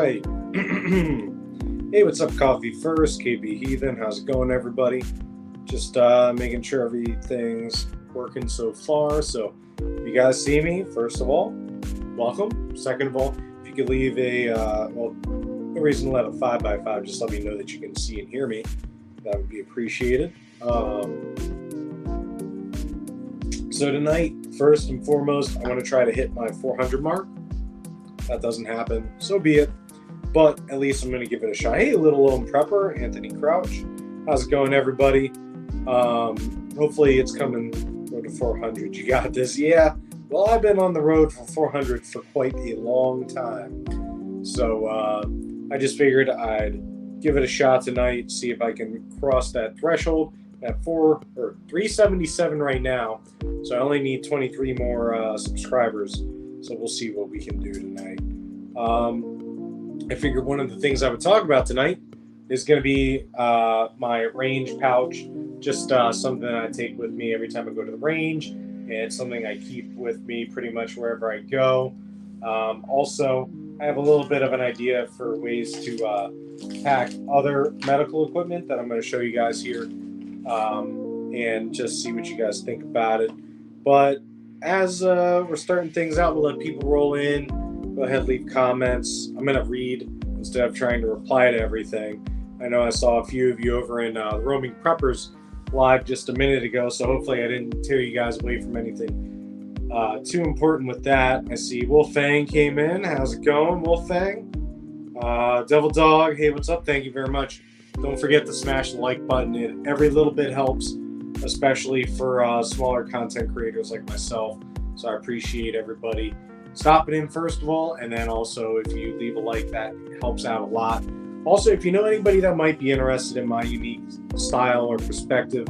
right. Hey, what's up, Coffee First? KB Heathen. How's it going, everybody? Just making sure everything's working so far. So, if you guys see me, first of all, welcome. Second of all, if you could leave no reason to let a 5x5, just let me know that you can see and hear me. That would be appreciated. So tonight, first and foremost, I want to try to hit my 400 mark. If that doesn't happen, so be it. But at least I'm going to give it a shot. Hey, Little Lone Prepper, Anthony Crouch. How's it going, everybody? Hopefully it's coming road to 400. You got this. Yeah, well, I've been on the road for 400 for quite a long time. So I just figured I'd give it a shot tonight, see if I can cross that threshold at 377 right now. So I only need 23 more subscribers. So we'll see what we can do tonight. I figured one of the things I would talk about tonight is going to be my range pouch. Just something that I take with me every time I go to the range. And it's something I keep with me pretty much wherever I go. Also, I have a little bit of an idea for ways to pack other medical equipment that I'm going to show you guys here. And just see what you guys think about it. But as we're starting things out, we'll let people roll in. Go ahead, leave comments. I'm going to read instead of trying to reply to everything. I know I saw a few of you over in the Roaming Preppers live just a minute ago, so hopefully I didn't tear you guys away from anything too important with that. I see Wolfang came in. How's it going, Wolfang? Devil Dog, hey, what's up? Thank you very much. Don't forget to smash the like button. Every little bit helps, especially for smaller content creators like myself. So I appreciate everybody stopping in, first of all, and then also if you leave a like, that helps out a lot. Also, if you know anybody that might be interested in my unique style or perspective,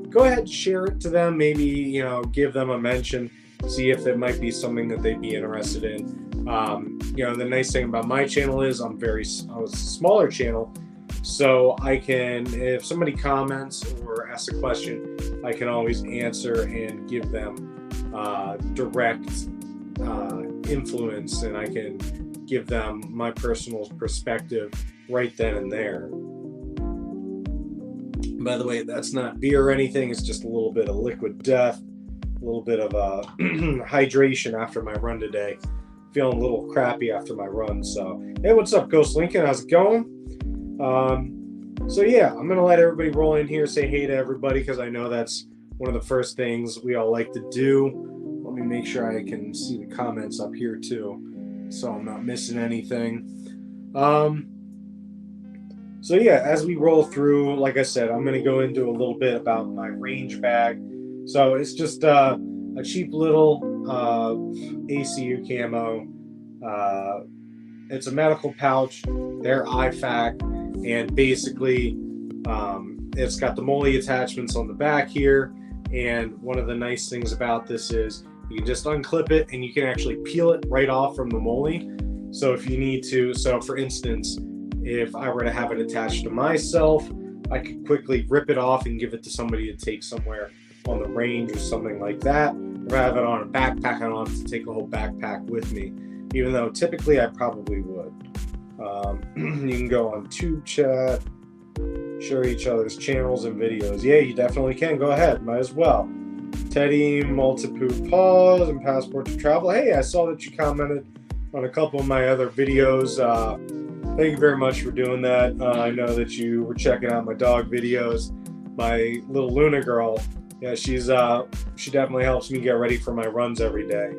go ahead and share it to them. Maybe, give them a mention, see if it might be something that they'd be interested in. The nice thing about my channel is I'm a smaller channel. So I can, if somebody comments or asks a question, I can always answer and give them direct influence, and I can give them my personal perspective right then and there. By the way, that's not beer or anything. It's just a little bit of liquid death, a little bit of hydration after my run today. Feeling a little crappy after my run. So, hey, what's up, Ghost Lincoln? How's it going? So yeah, I'm gonna let everybody roll in here, say hey to everybody, because I know that's one of the first things we all like to do. Let me make sure I can see the comments up here too, so I'm not missing anything. So yeah, as we roll through, like I said, I'm gonna go into a little bit about my range bag. So it's just a cheap little ACU camo. It's a medical pouch. They're IFAK. And basically, it's got the MOLLE attachments on the back here. And one of the nice things about this is you can just unclip it and you can actually peel it right off from the MOLLE. So if you need to, so for instance, if I were to have it attached to myself, I could quickly rip it off and give it to somebody to take somewhere on the range or something like that. If I have it on a backpack, I don't have to take a whole backpack with me, even though typically I probably would. You can go on Tube Chat, share each other's channels and videos. Yeah, you definitely can. Go ahead. Might as well. Teddy, Multipoop Pause, and Passport to Travel. Hey, I saw that you commented on a couple of my other videos. Thank you very much for doing that. I know that you were checking out my dog videos. My little Luna girl, yeah, she definitely helps me get ready for my runs every day.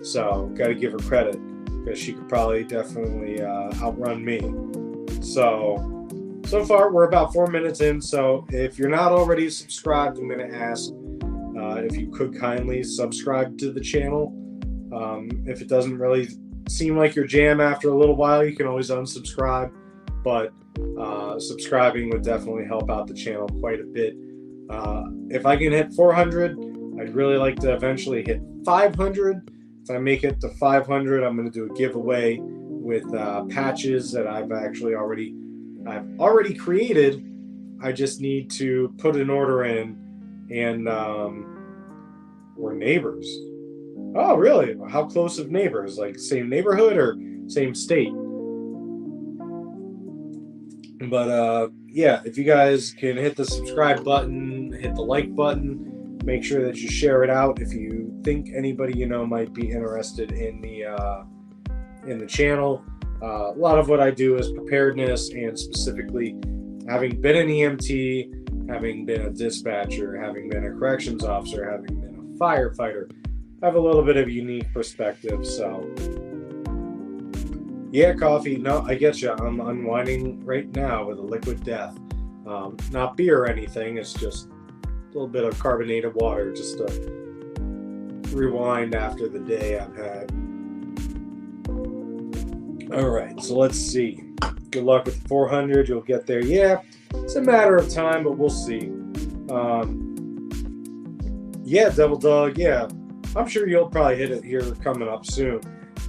So, got to give her credit, because she could probably definitely outrun me. So far we're about 4 minutes in. So if you're not already subscribed, I'm going to ask if you could kindly subscribe to the channel. If it doesn't really seem like your jam after a little while, you can always unsubscribe. But subscribing would definitely help out the channel quite a bit. If I can hit 400, I'd really like to eventually hit 500. If I make it to 500, I'm going to do a giveaway with patches that I've already created. I just need to put an order in, and we're neighbors. Oh, really? How close of neighbors? Like same neighborhood or same state? But yeah, if you guys can hit the subscribe button, hit the like button, make sure that you share it out if you think anybody you know might be interested in the channel. A lot of what I do is preparedness, and specifically having been an EMT, having been a dispatcher, having been a corrections officer, having been a firefighter, I have a little bit of a unique perspective. So yeah, coffee. No, I get you. I'm unwinding right now with a liquid death. Not beer or anything. It's just a little bit of carbonated water just to rewind after the day I've had. All right, so let's see. Good luck with 400. You'll get there. Yeah, it's a matter of time, but we'll see. Yeah, Devil Dog. Yeah, I'm sure you'll probably hit it here coming up soon.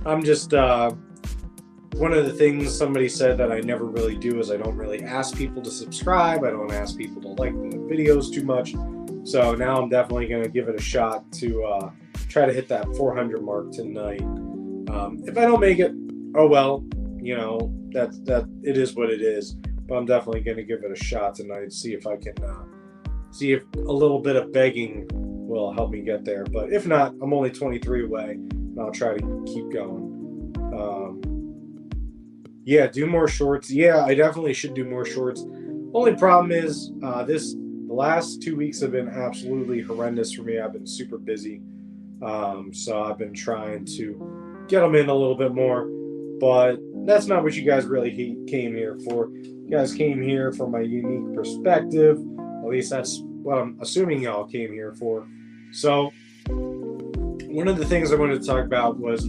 I'm just one of the things somebody said that I never really do is I don't really ask people to subscribe. I don't ask people to like the videos too much. So now I'm definitely going to give it a shot to try to hit that 400 mark tonight. If I don't make it, oh well, you know, that it is what it is. But I'm definitely going to give it a shot tonight. See if I can see if a little bit of begging will help me get there. But if not, I'm only 23 away, and I'll try to keep going. Yeah, do more shorts. Yeah, I definitely should do more shorts. Only problem is the last 2 weeks have been absolutely horrendous for me. I've been super busy, so I've been trying to get them in a little bit more. But that's not what you guys really came here for. You guys came here for my unique perspective. At least that's what I'm assuming y'all came here for. So one of the things I wanted to talk about was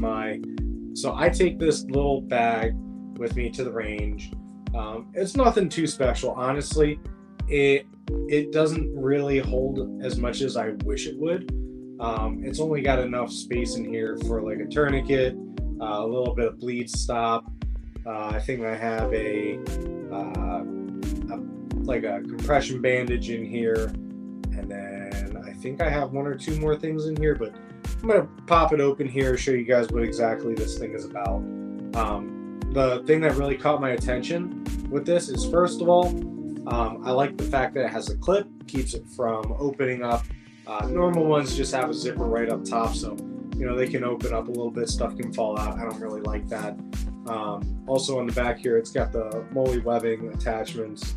so I take this little bag with me to the range. It's nothing too special, honestly. It doesn't really hold as much as I wish it would. It's only got enough space in here for like a tourniquet, a little bit of bleed stop. I think I have a compression bandage in here, and then I think I have one or two more things in here, but I'm gonna pop it open here, show you guys what exactly this thing is about. The thing that really caught my attention with this is, first of all, I like the fact that it has a clip, keeps it from opening up. Normal ones just have a zipper right up top, so you know they can open up a little bit, stuff can fall out. I don't really like that. Also on the back here, it's got the MOLLE webbing attachments,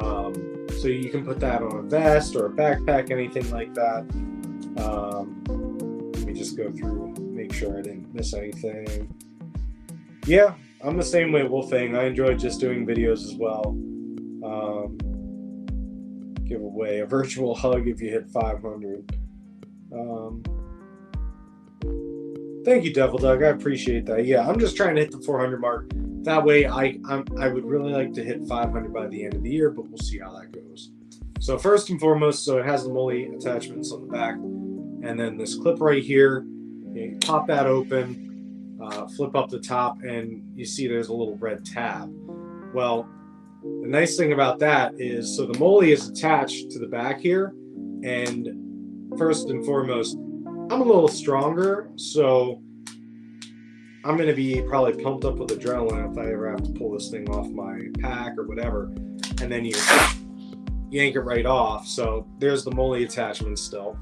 so you can put that on a vest or a backpack, anything like that. Let me just go through, make sure I didn't miss anything. Yeah, I'm the same way, Wolfang. I enjoy just doing videos as well. Give away a virtual hug if you hit 500. Thank you, Devil Dog. I appreciate that. Yeah, I'm just trying to hit the 400 mark. That way, I would really like to hit 500 by the end of the year, but we'll see how that goes. So first and foremost, so it has the MOLLE attachments on the back, and then this clip right here. You pop that open. Flip up the top, and you see there's a little red tab. Well, the nice thing about that is, so the MOLLE is attached to the back here, and first and foremost, I'm a little stronger, so I'm going to be probably pumped up with adrenaline if I ever have to pull this thing off my pack or whatever, and then you yank it right off. So there's the MOLLE attachment still.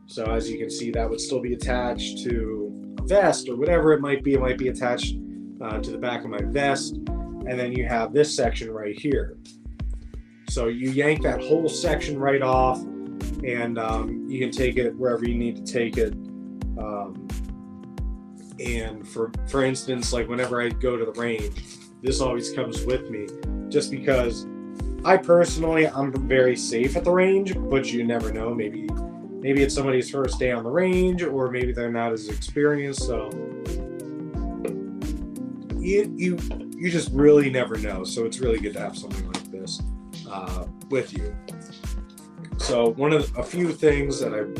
So as you can see, that would still be attached to a vest or whatever it might be. It might be attached to the back of my vest. And then you have this section right here. So you yank that whole section right off, and you can take it wherever you need to take it. And for instance, like whenever I go to the range, this always comes with me, just because I'm very safe at the range, but you never know. Maybe it's somebody's first day on the range, or maybe they're not as experienced. So you just really never know. So it's really good to have something like this with you. So a few things that I'm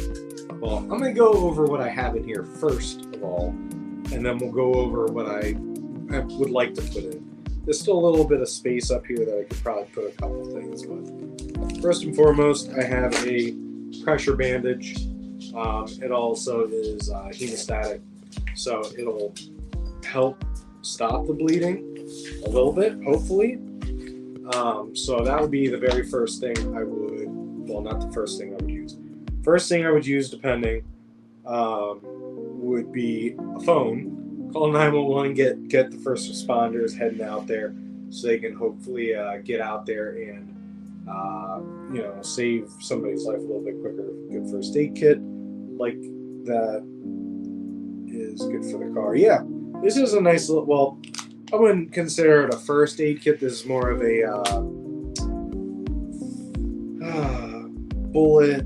going to go over what I have in here first of all, and then we'll go over what I would like to put in. There's still a little bit of space up here that I could probably put a couple things with. First and foremost, I have a pressure bandage. It also is hemostatic, so it'll help stop the bleeding a little bit, hopefully. So that would be the very first thing I would, well, not the first thing I would use. First thing I would use, depending, would be a phone. Call 911, get the first responders heading out there so they can hopefully get out there and save somebody's life a little bit quicker. Good first aid kit, like that, is good for the car. Yeah, this is a nice little, well, I wouldn't consider it a first aid kit. This is more of a bullet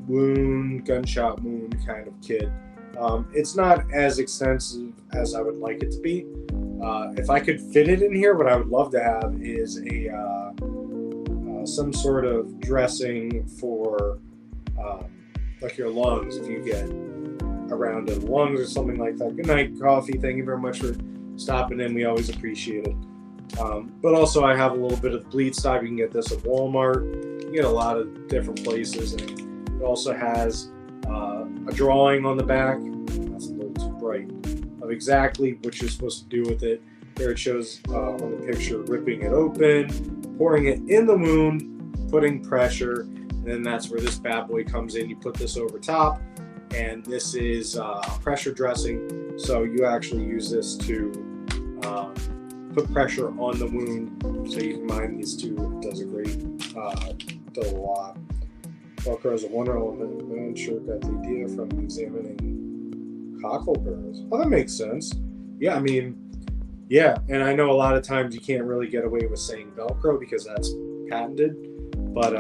wound, gunshot wound kind of kit. It's not as extensive as I would like it to be. If I could fit it in here, what I would love to have is a some sort of dressing for like your lungs, if you get around the lungs or something like that. Good night, coffee. Thank you very much for stopping in. We always appreciate it. But also I have a little bit of bleed stop. You can get this at Walmart. You can get a lot of different places. And it also has a drawing on the back. That's a little too bright. Of exactly what you're supposed to do with it. There it shows on the picture, ripping it open, pouring it in the wound, putting pressure, and then that's where this bad boy comes in. You put this over top, and this is pressure dressing. So you actually use this to put pressure on the wound. So you combine these two. It does a great, does a lot. Velcro is a wonderful element. Sure got the idea from examining cockle burrs. Oh, that makes sense. Yeah, I mean, yeah, and I know a lot of times you can't really get away with saying Velcro because that's patented, but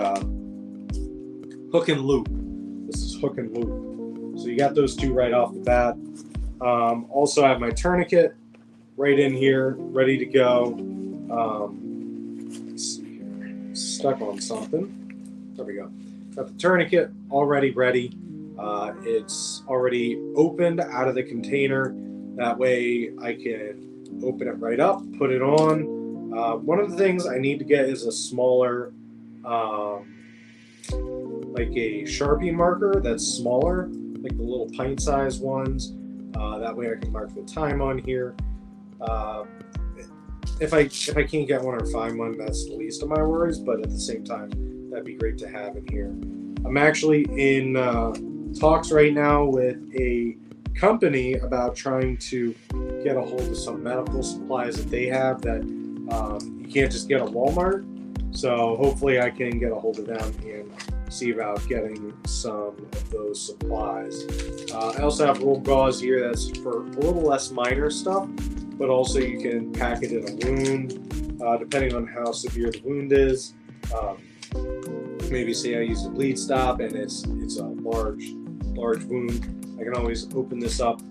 hook and loop. This is hook and loop. So you got those two right off the bat. Also, I have my tourniquet right in here, ready to go. Let's see here. Stuck on something. There we go. Got the tourniquet already ready. It's already opened out of the container. That way I can open it right up, put it on. One of the things I need to get is a smaller, like a Sharpie marker that's smaller, like the little pint-sized ones. That way I can mark the time on here. If I can't get one or find one, that's the least of my worries. But at the same time, that'd be great to have in here. I'm actually in talks right now with a company about trying to get a hold of some medical supplies that they have that you can't just get at Walmart. So hopefully I can get a hold of them and see about getting some of those supplies. I also have rolled gauze here that's for a little less minor stuff, but also you can pack it in a wound, depending on how severe the wound is. Maybe say I use a bleed stop and it's a large wound. I can always open this up,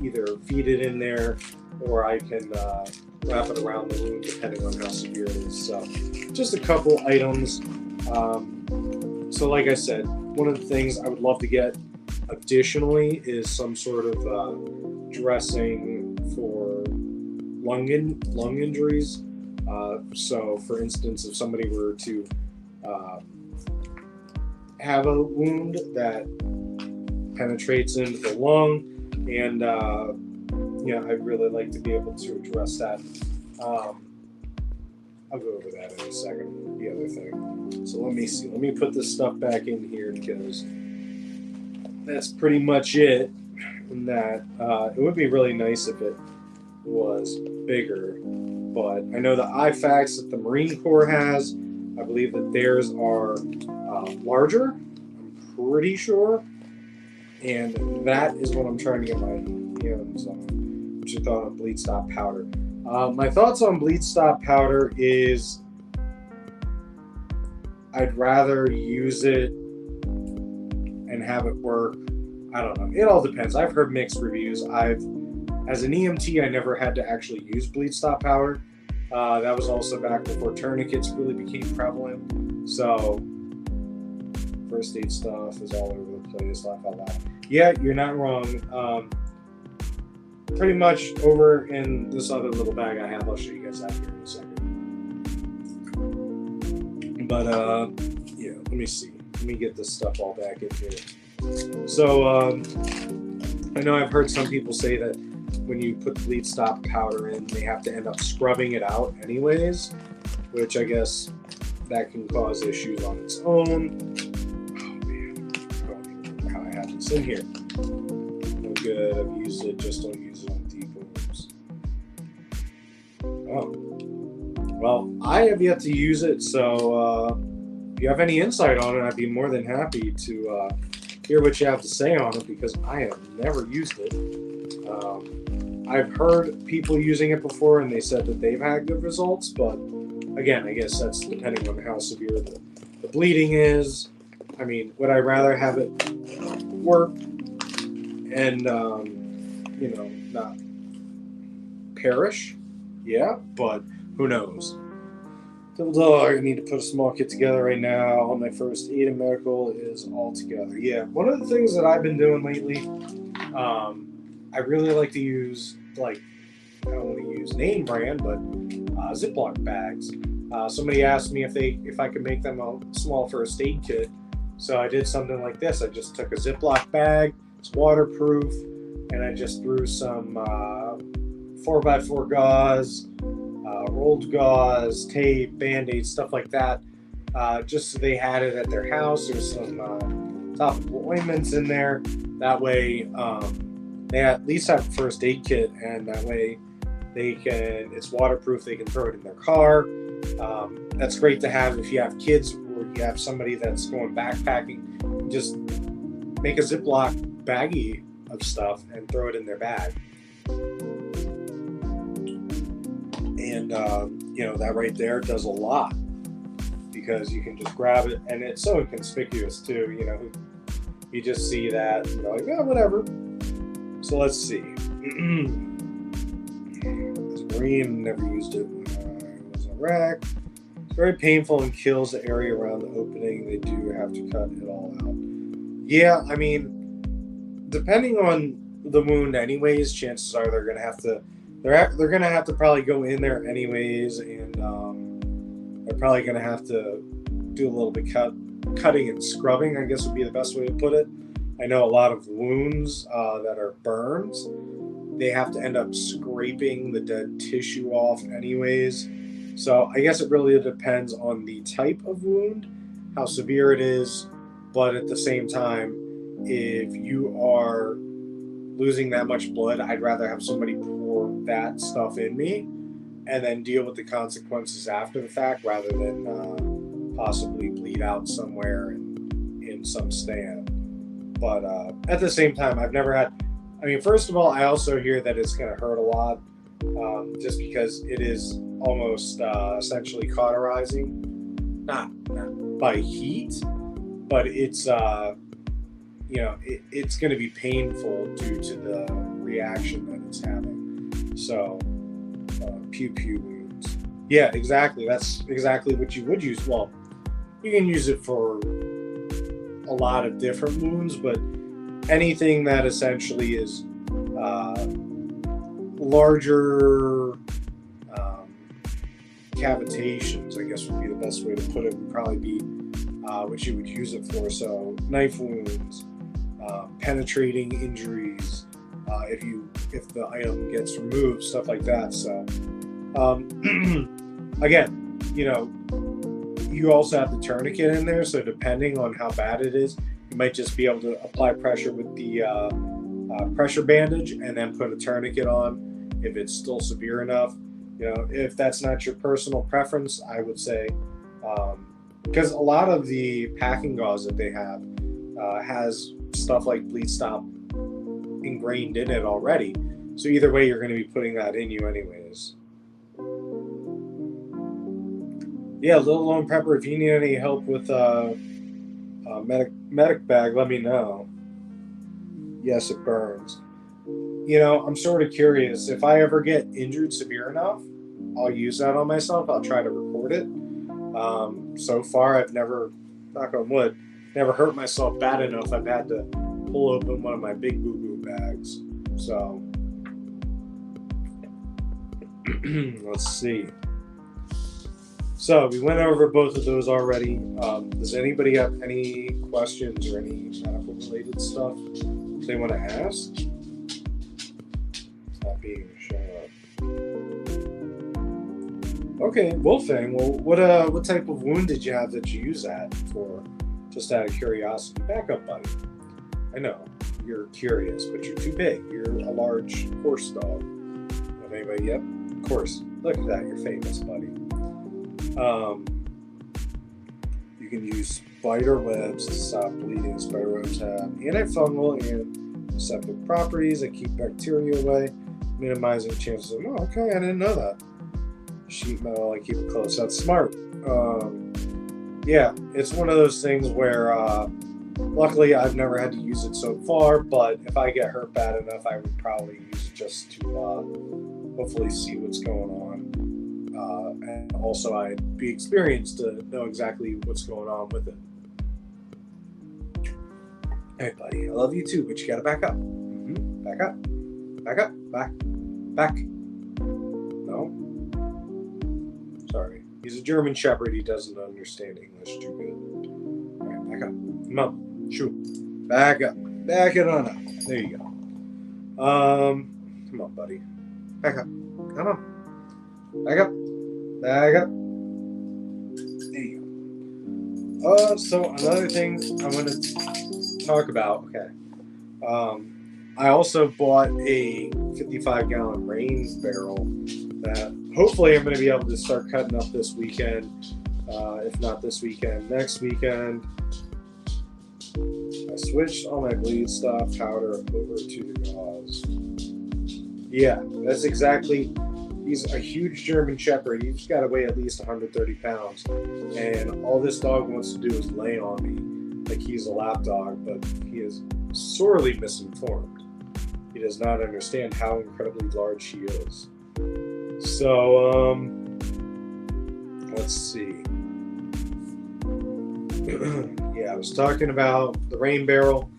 either feed it in there, or I can wrap it around the wound depending on how severe it is. So just a couple items. So like I said, one of the things I would love to get additionally is some sort of dressing for lung injuries. So for instance, if somebody were to have a wound that penetrates into the lung, and I'd really like to be able to address that. I'll go over that in a second, the other thing. So let me see. Let me put this stuff back in here because that's pretty much it. And that it would be really nice if it was bigger. But I know the IFAKs that the Marine Corps has, I believe that theirs are larger. I'm pretty sure. And that is what I'm trying to get my hands on. What's your thought on bleed stop powder? My thoughts on bleed stop powder is I'd rather use it and have it work. I don't know. It all depends. I've heard mixed reviews. As an EMT, I never had to actually use bleed stop powder. That was also back before tourniquets really became prevalent. So first aid stuff is all over the place. Laugh out loud. Yeah, you're not wrong. Pretty much over in this other little bag I have. I'll show you guys that here in a second. But yeah, let me see. Let me get this stuff all back in here. So I know I've heard some people say that when you put bleed stop powder in, they have to end up scrubbing it out anyways. which I guess that can cause issues on its own. Oh man, I don't even remember how I have this in here. No good. I've used it. Just don't use it on deep wounds. Oh. Well, I have yet to use it, so if you have any insight on it, I'd be more than happy to hear what you have to say on it, because I have never used it. I've heard people using it before, and they said that they've had good results, but again, I guess that's depending on how severe the bleeding is. I mean, would I rather have it work and, not perish? Yeah, but who knows? Double dog, I need to put a small kit together right now. My first aid and medical is all together. Yeah, one of the things that I've been doing lately, I really like to use, like, I don't want to use name brand, but Ziploc bags. Somebody asked me if I could make them a small first aid kit. So I did something like this. I just took a Ziploc bag, it's waterproof, and I just threw some 4x4 gauze, rolled gauze, tape, Band-Aid, stuff like that, just so they had it at their house. There's some topical ointments in there. That way, they at least have a first aid kit, and that way it's waterproof. They can throw it in their car. That's great to have if you have kids or you have somebody that's going backpacking. Just make a Ziploc baggie of stuff and throw it in their bag. And, that right there does a lot, because you can just grab it, and it's so inconspicuous too. You just see that, and you're like, oh, whatever. So let's see. As a Marine, never used it when I was in Iraq. It's very painful and kills the area around the opening. They do have to cut it all out. Yeah, I mean, depending on the wound anyways, chances are they're gonna have to probably go in there anyways, and they're probably gonna have to do a little bit cutting and scrubbing, I guess would be the best way to put it. I know a lot of wounds that are burns, they have to end up scraping the dead tissue off anyways. So I guess it really depends on the type of wound, how severe it is, but at the same time, if you are losing that much blood, I'd rather have somebody pour that stuff in me and then deal with the consequences after the fact, rather than possibly bleed out somewhere in some stand. But at the same time, I've never had. I mean, first of all, I also hear that it's going to hurt a lot, just because it is almost essentially cauterizing, not by heat, but it's it's going to be painful due to the reaction that it's having. So, pew wounds. Yeah, exactly. That's exactly what you would use. Well, you can use it for a lot of different wounds, but anything that essentially is larger cavitations, I guess would be the best way to put it, would probably be what you would use it for. So knife wounds, penetrating injuries, if the item gets removed, stuff like that. So again, you also have the tourniquet in there, so depending on how bad it is, you might just be able to apply pressure with the pressure bandage and then put a tourniquet on if it's still severe enough. If that's not your personal preference, I would say, because a lot of the packing gauze that they have has stuff like bleed stop ingrained in it already. So either way, you're going to be putting that in you anyways. Yeah, Little Lone Prepper, if you need any help with medic bag, let me know. Yes, it burns. I'm sort of curious. If I ever get injured severe enough, I'll use that on myself. I'll try to record it. So far, I've never, knock on wood, never hurt myself bad enough. I've had to pull open one of my big boo-boo bags. So, let's see. So we went over both of those already. Does anybody have any questions or any medical related stuff they want to ask? It's not being shown up. Okay, Wolfang. Well, what type of wound did you have that you use that for? Just out of curiosity. Back up, buddy. I know you're curious, but you're too big. You're a large horse dog. Have anybody? Yep, of course. Look at that. You're famous, buddy. You can use spider webs to stop bleeding. Spider webs have antifungal and septic properties that keep bacteria away, minimizing chances of. Oh, okay, I didn't know that. Sheet metal, I keep it close. That's smart. Yeah, it's one of those things where, luckily, I've never had to use it so far. But if I get hurt bad enough, I would probably use it just to hopefully see what's going on. And also, I'd be experienced to know exactly what's going on with it. Hey, buddy, I love you too, but you gotta back up. Back up. Back up. Back. No. Sorry. He's a German Shepherd. He doesn't understand English too good. All right, back up. Come on. Shoot. Back up. Back it on up. There you go. Come on, buddy. Back up. Come on. Back up. Back up. There you go. So another thing I want to talk about. Okay. I also bought a 55-gallon rain barrel that hopefully I'm going to be able to start cutting up this weekend. If not this weekend, next weekend. I switched all my bleed stuff powder over to the gauze. Yeah, that's exactly. He's a huge German Shepherd. He's got to weigh at least 130 pounds. And all this dog wants to do is lay on me like he's a lap dog, but he is sorely misinformed. He does not understand how incredibly large he is. So, let's see. Yeah, I was talking about the rain barrel.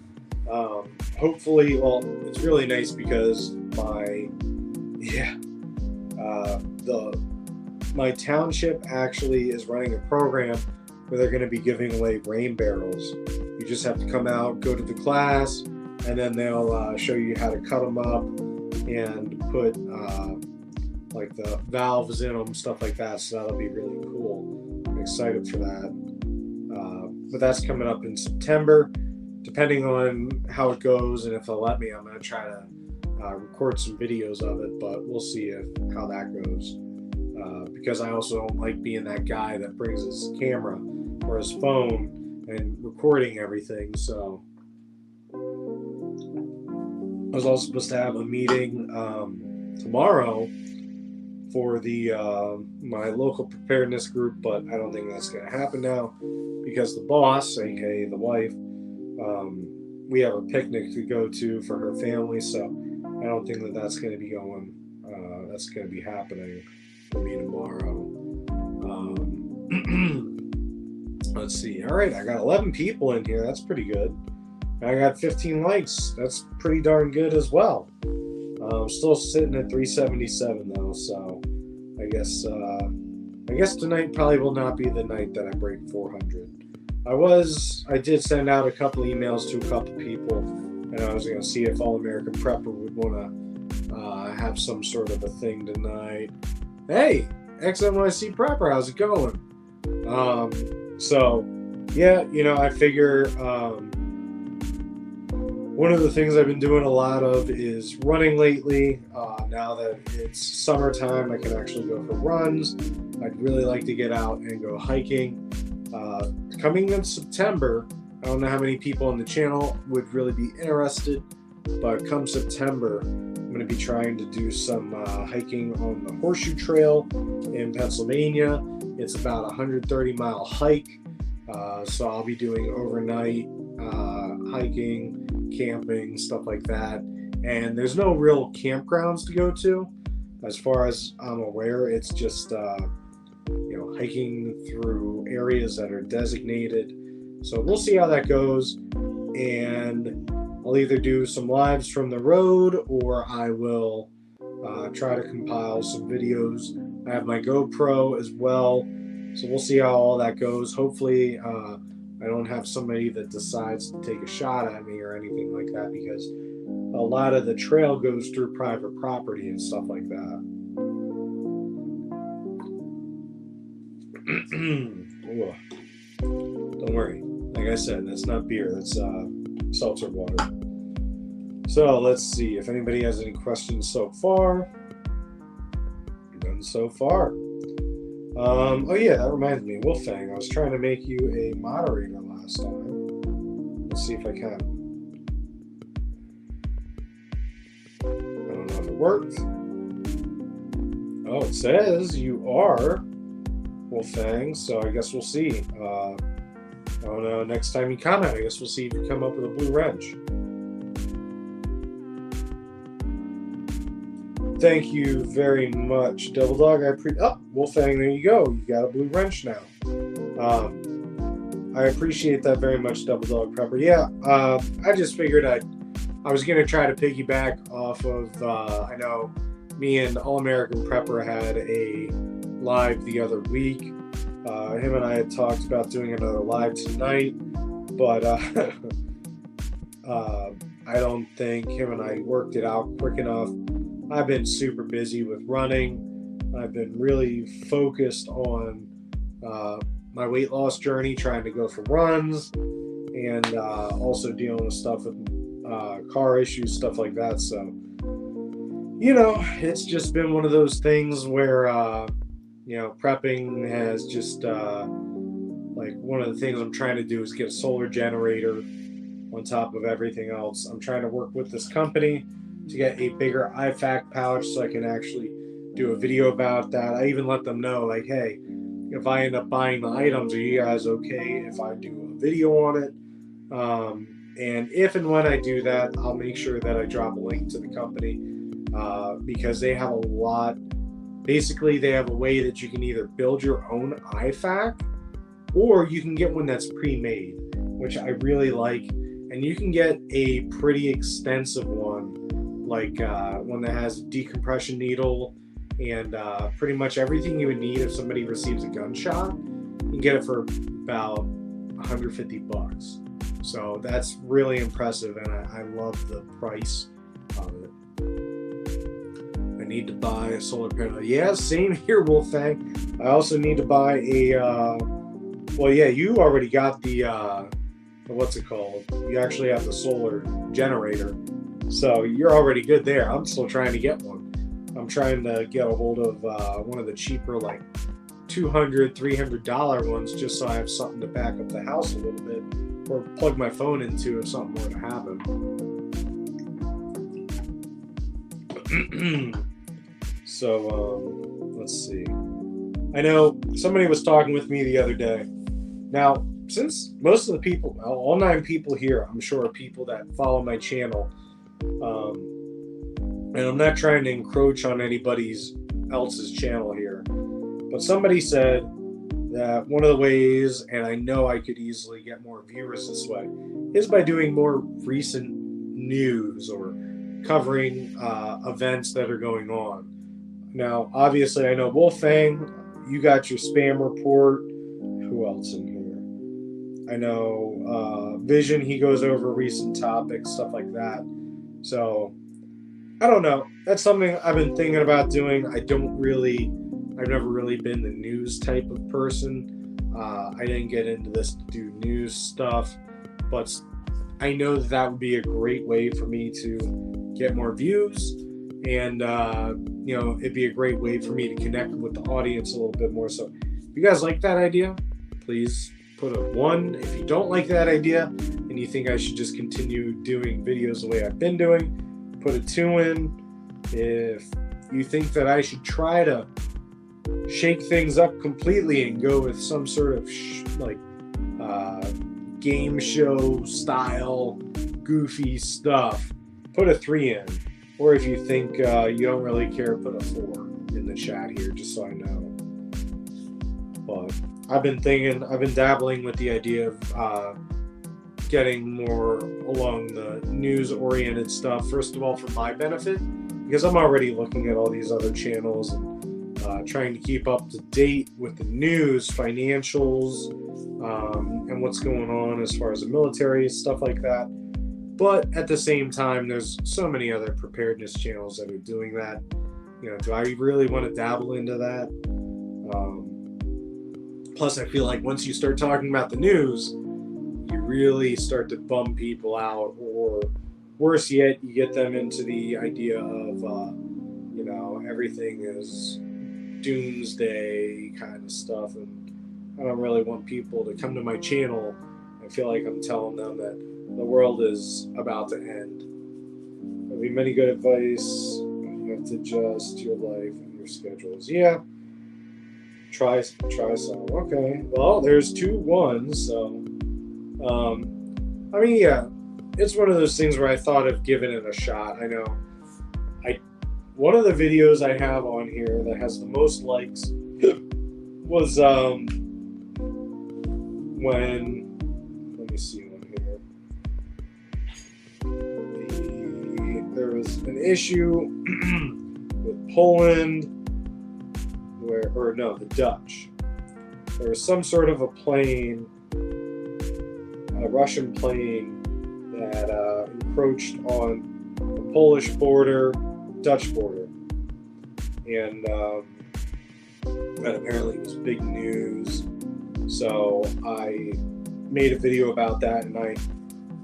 Hopefully, well, it's really nice because my township actually is running a program where they're going to be giving away rain barrels. You just have to come out, go to the class, and then they'll show you how to cut them up and put like the valves in them, stuff like that. So that'll be really cool. I'm excited for that. But that's coming up in September. Depending on how it goes and if they'll let me, I'm going to try to record some videos of it, but we'll see how that goes. Because I also don't like being that guy that brings his camera or his phone and recording everything. So I was also supposed to have a meeting tomorrow for the my local preparedness group, but I don't think that's going to happen now because the boss, aka the wife, we have a picnic to go to for her family, so I don't think that that's going to be going. That's going to be happening for me tomorrow. Let's see. All right, I got 11 people in here. That's pretty good. I got 15 likes. That's pretty darn good as well. I'm still sitting at 377 though, so I guess tonight probably will not be the night that I break 400. I did send out a couple emails to a couple people, and I was going to see if All American Prepper would want to have some sort of a thing tonight. Hey, XNYC Prepper, how's it going? So yeah, I figure one of the things I've been doing a lot of is running lately. Now that it's summertime, I can actually go for runs. I'd really like to get out and go hiking. Coming in September, I don't know how many people on the channel would really be interested, but come September, I'm going to be trying to do some hiking on the Horseshoe Trail in Pennsylvania. It's about a 130-mile hike, so I'll be doing overnight hiking, camping, stuff like that. And there's no real campgrounds to go to. As far as I'm aware, it's just hiking through areas that are designated. So we'll see how that goes. And I'll either do some lives from the road or I will try to compile some videos. I have my GoPro as well. So we'll see how all that goes. Hopefully I don't have somebody that decides to take a shot at me or anything like that, because a lot of the trail goes through private property and stuff like that. Ooh, don't worry. Like I said, that's not beer. That's seltzer water. So let's see if anybody has any questions so far. None so far. Oh yeah, that reminds me, Wolfang. I was trying to make you a moderator last time. Let's see if I can. I don't know if it worked. Oh, it says you are Wolfang, so I guess we'll see. I don't know, next time you comment, I guess we'll see if you come up with a blue wrench. Thank you very much, Devil Dog. Wolfang, there you go. You got a blue wrench now. I appreciate that very much, Devil Dog Prepper. Yeah, I just figured I was going to try to piggyback off of, I know me and All American Prepper had a live the other week. Him and I had talked about doing another live tonight, but I don't think him and I worked it out quick enough. I've been super busy with running. I've been really focused on my weight loss journey, trying to go for runs, and also dealing with stuff with car issues, stuff like that. So, it's just been one of those things where, prepping has just, like, one of the things I'm trying to do is get a solar generator on top of everything else. I'm trying to work with this company to get a bigger IFAK pouch so I can actually do a video about that. I even let them know, like, hey, if I end up buying the items, are you guys okay if I do a video on it? And if and when I do that, I'll make sure that I drop a link to the company because they have a lot. Basically, they have a way that you can either build your own IFAK or you can get one that's pre-made, which I really like. And you can get a pretty extensive one, like one that has a decompression needle and pretty much everything you would need if somebody receives a gunshot. You can get it for about $150. So that's really impressive, and I love the price of it. I need to buy a solar panel. Yeah, same here, Wolfang. I also need to buy a, you already got the, what's it called? You actually have the solar generator. So you're already good there. I'm still trying to get one. I'm trying to get a hold of one of the cheaper, like $200, $300 ones, just so I have something to back up the house a little bit, or plug my phone into if something were to happen. So let's see. I know somebody was talking with me the other day. Now, since most of the people, all 9 people here, I'm sure, are people that follow my channel. And I'm not trying to encroach on anybody else's channel here, but somebody said that one of the ways, and I know I could easily get more viewers this way, is by doing more recent news or covering events that are going on. Now, obviously, I know Wolfang, you got your spam report. Who else in here? I know Vision, he goes over recent topics, stuff like that. So, I don't know. That's something I've been thinking about doing. I've never really been the news type of person. I didn't get into this to do news stuff, but I know that would be a great way for me to get more views, and it'd be a great way for me to connect with the audience a little bit more. So, if you guys like that idea, please put a 1. If you don't like that idea and you think I should just continue doing videos the way I've been doing, put a 2 in. If you think that I should try to shake things up completely and go with some sort of game show style goofy stuff, put a 3 in. Or if you think you don't really care, put a 4 in the chat here, just so I know. But I've been dabbling with the idea of getting more along the news-oriented stuff. First of all, for my benefit, because I'm already looking at all these other channels and trying to keep up to date with the news, financials, and what's going on as far as the military, stuff like that. But at the same time, there's so many other preparedness channels that are doing that. Do I really want to dabble into that? Plus, I feel like once you start talking about the news, you really start to bum people out, or worse yet, you get them into the idea of, everything is doomsday kind of stuff. And I don't really want people to come to my channel and feel like I'm telling them that the world is about to end. There'll be many good advice. You have to adjust your life and your schedules. Yeah. Try some. Okay. Well, there's 2 1s, so yeah, it's one of those things where I thought of giving it a shot. I know one of the videos I have on here that has the most likes was when, let me see one here. There was an issue with Poland, the Dutch. There was some sort of a plane, a Russian plane, that encroached on the Polish border, Dutch border, and that apparently was big news. So I made a video about that, and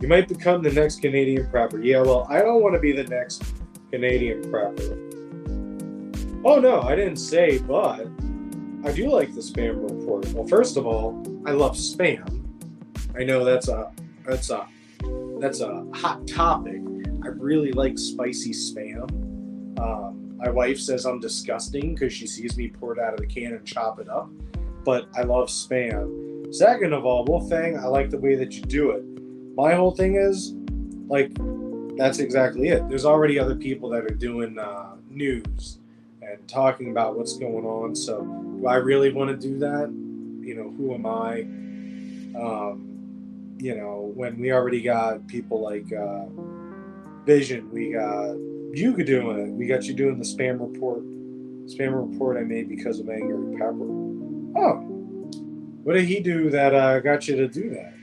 you might become the next Canadian prepper. Yeah, well, I don't want to be the next Canadian prepper. Oh no, I didn't say, but I do like the spam report. Well, first of all, I love spam. I know that's a hot topic. I really like spicy spam. My wife says I'm disgusting because she sees me pour it out of the can and chop it up, but I love spam. Second of all, Wolfang, I like the way that you do it. My whole thing is, that's exactly it. There's already other people that are doing news and talking about what's going on. So do I really want to do that? Who am I? When we already got people like Vision, we got you doing it. We got you doing the spam report. Spam report I made because of Angry Pepper. Oh, what did he do that got you to do that?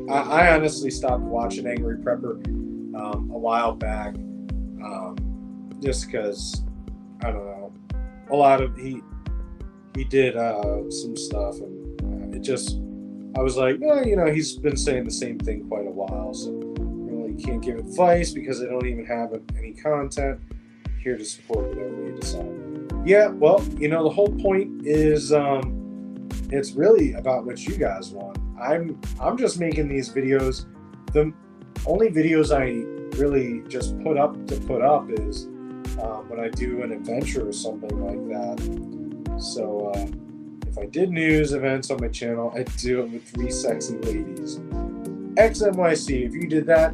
I honestly stopped watching Angry Prepper a while back, just because, I don't know, a lot of he did some stuff, and I was like, he's been saying the same thing quite a while, so really can't give advice because I don't even have any content. Here to support whatever you decide. Yeah, well, the whole point is it's really about what you guys want. I'm just making these videos. The only videos I really just put up is when I do an adventure or something like that. So if I did news events on my channel, I'd do it with 3 sexy ladies. XNYC, if you did that,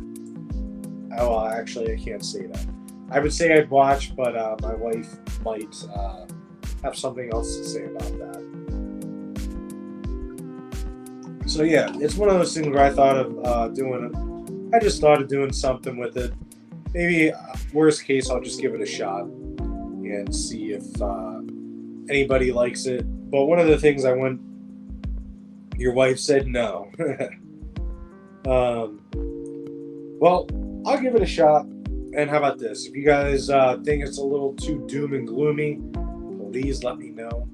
well, actually I can't say that. I would say I'd watch, but my wife might have something else to say about that. So yeah, it's one of those things where I thought of doing it. I just thought of doing something with it. Maybe worst case, I'll just give it a shot and see if anybody likes it. But one of the things your wife said no. Well, I'll give it a shot. And how about this? If you guys think it's a little too doom and gloomy, please let me know.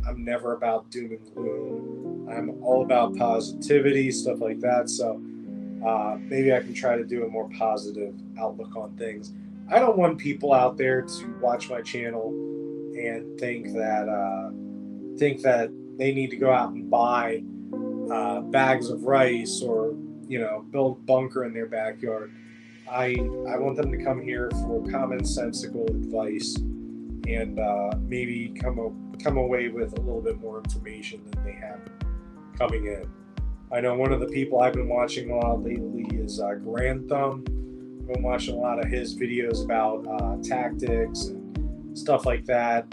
I'm never about doom and gloom. I'm all about positivity, stuff like that. So maybe I can try to do a more positive outlook on things. I don't want people out there to watch my channel and think that they need to go out and buy bags of rice or build a bunker in their backyard. I want them to come here for commonsensical advice and maybe come away with a little bit more information than they have coming in. I know one of the people I've been watching a lot lately is Grand Thumb. I've been watching a lot of his videos about tactics and stuff like that,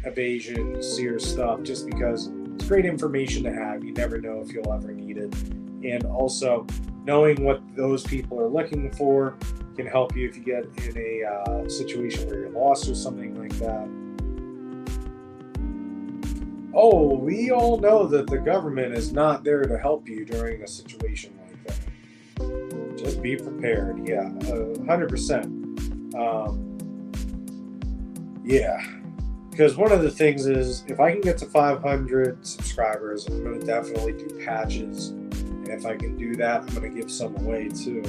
evasion, seer stuff, just because it's great information to have. You never know if you'll ever need it. And also, knowing what those people are looking for can help you if you get in a situation where you're lost or something like that. Oh, we all know that the government is not there to help you during a situation like that. Just be prepared. Yeah, 100%. Yeah, because one of the things is if I can get to 500 subscribers, I'm going to definitely do patches. And if I can do that, I'm going to give some away too.